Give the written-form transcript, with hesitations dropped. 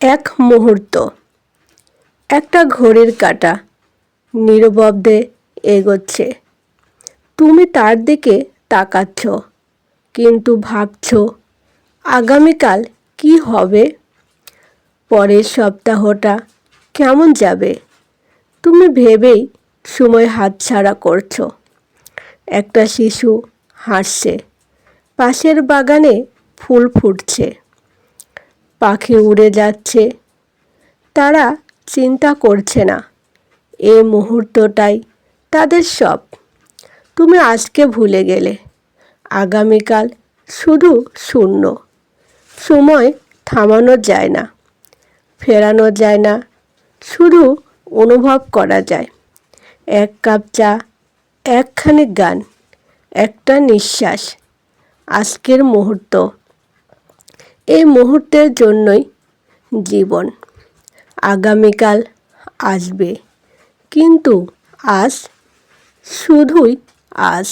এক মুহূর্ত। একটা ঘড়ির কাঁটা নিরবব্দে এগোচ্ছে। তুমি তার দিকে তাকাচ্ছ, কিন্তু ভাবছ আগামীকাল কি হবে, পরের সপ্তাহটা কেমন যাবে। তুমি ভেবেই সময় হাতছাড়া করছো। একটা শিশু হাসছে, পাশের বাগানে ফুল ফুটছে, পাখি উড়ে যাচ্ছে। তারা চিন্তা করছে না এই মুহূর্তটাই তাদের সব। তুমি আজকে ভুলে গেলে, আগামীকাল শুধু শূন্য। সময় থামানো যায় না, ফেরানো যায় না, শুধু অনুভব করা যায়। এক কাপ চা, একখানি গান, একটা নিঃশ্বাস, আজকের মুহূর্ত। এই মুহূর্তের জন্যই জীবন। আগামীকাল আসবে, কিন্তু আজ শুধুই আজ।